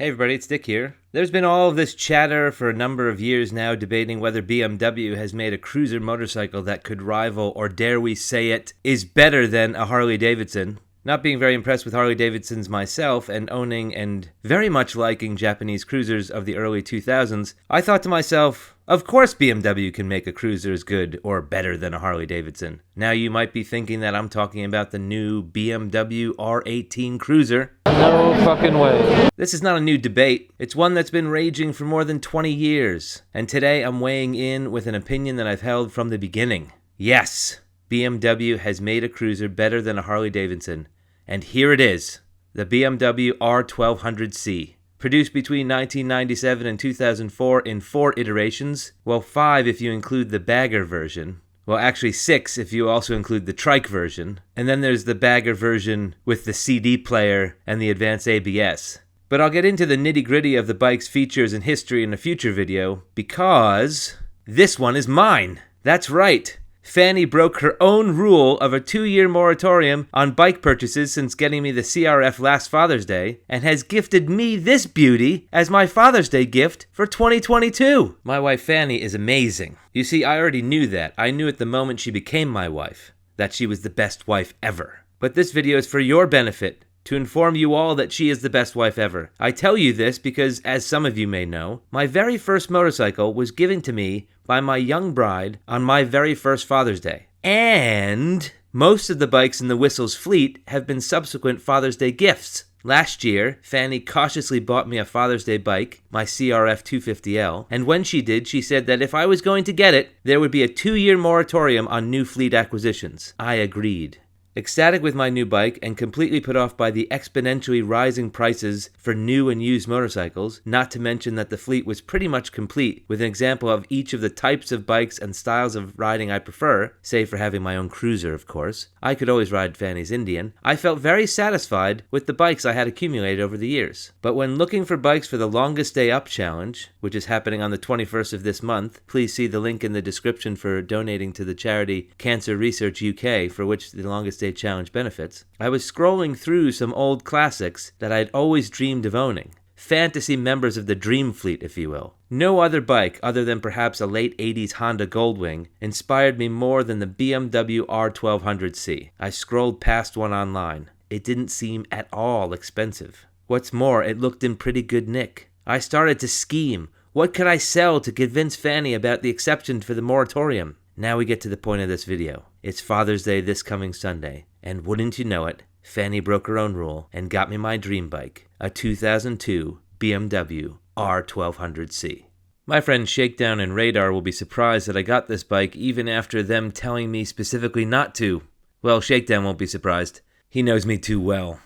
Hey everybody, it's Dick here. There's been all of this chatter for a number of years now debating whether BMW has made a cruiser motorcycle that could rival, or dare we say it, is better than a Harley Davidson. Not being very impressed with Harley Davidsons myself and owning and very much liking Japanese cruisers of the early 2000s, I thought to myself, of course BMW can make a cruiser as good or better than a Harley Davidson. Now you might be thinking that I'm talking about the new BMW R18 Cruiser. No fucking way. This is not a new debate. It's one that's been raging for more than 20 years. And today I'm weighing in with an opinion that I've held from the beginning. Yes, BMW has made a cruiser better than a Harley Davidson. And here it is, the BMW R1200C. Produced between 1997 and 2004 in 4 iterations, well 5 if you include the bagger version. Well, actually 6 if you also include the trike version. And then there's the bagger version with the CD player and the advanced ABS. But I'll get into the nitty-gritty of the bike's features and history in a future video, because this one is mine. That's right. Fanny broke her own rule of a 2-year moratorium on bike purchases since getting me the CRF last Father's Day, and has gifted me this beauty as my Father's Day gift for 2022. My wife Fanny is amazing. You see, I already knew that. I knew at the moment she became my wife that she was the best wife ever. But this video is for your benefit, to inform you all that she is the best wife ever. I tell you this because, as some of you may know, my very first motorcycle was given to me by my young bride on my very first Father's Day. And most of the bikes in the Whistles fleet have been subsequent Father's Day gifts. Last year, Fanny cautiously bought me a Father's Day bike, my CRF 250L, and when she did, she said that if I was going to get it, there would be a 2-year moratorium on new fleet acquisitions. I agreed. Ecstatic with my new bike and completely put off by the exponentially rising prices for new and used motorcycles, not to mention that the fleet was pretty much complete with an example of each of the types of bikes and styles of riding I prefer, save for having my own cruiser of course. I could always ride Fanny's Indian. I felt very satisfied with the bikes I had accumulated over the years. But when looking for bikes for the Longest Day Up Challenge, which is happening on the 21st of this month, please see the link in the description for donating to the charity Cancer Research UK, for which the Longest Day Challenge benefits, I was scrolling through some old classics that I'd always dreamed of owning. Fantasy members of the dream fleet, if you will. No other bike, other than perhaps a late 80s Honda Goldwing, inspired me more than the BMW R1200C. I scrolled past one online. It didn't seem at all expensive. What's more, it looked in pretty good nick. I started to scheme. What could I sell to convince Fanny about the exception for the moratorium? Now we get to the point of this video. It's Father's Day this coming Sunday, and wouldn't you know it, Fanny broke her own rule and got me my dream bike, a 2002 BMW R1200C. My friends Shakedown and Radar will be surprised that I got this bike even after them telling me specifically not to. Well, Shakedown won't be surprised. He knows me too well.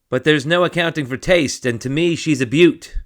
But there's no accounting for taste, and to me she's a beaut.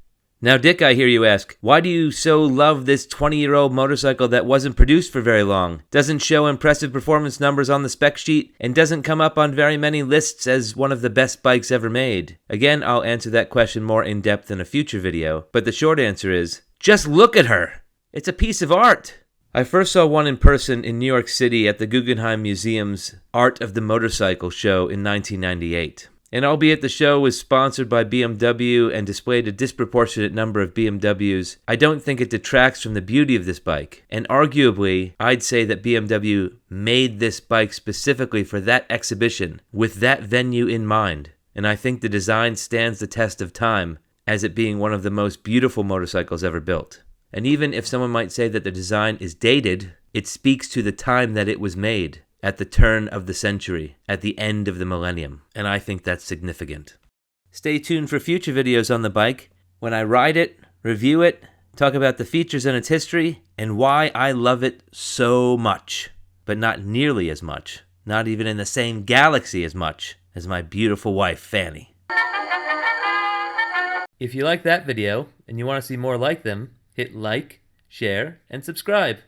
Now, Dick, I hear you ask, why do you so love this 20-year-old motorcycle that wasn't produced for very long, doesn't show impressive performance numbers on the spec sheet, and doesn't come up on very many lists as one of the best bikes ever made? Again, I'll answer that question more in depth in a future video, but the short answer is, just look at her! It's a piece of art! I first saw one in person in New York City at the Guggenheim Museum's Art of the Motorcycle show in 1998. And albeit the show was sponsored by BMW and displayed a disproportionate number of BMWs, I don't think it detracts from the beauty of this bike. And arguably, I'd say that BMW made this bike specifically for that exhibition, with that venue in mind. And I think the design stands the test of time, as it being one of the most beautiful motorcycles ever built. And even if someone might say that the design is dated, it speaks to the time that it was made. At the turn of the century, at the end of the millennium, and I think that's significant. Stay tuned for future videos on the bike, when I ride it, review it, talk about the features and its history, and why I love it so much, but not nearly as much, not even in the same galaxy as much, as my beautiful wife, Fanny. If you like that video, and you want to see more like them, hit like, share, and subscribe.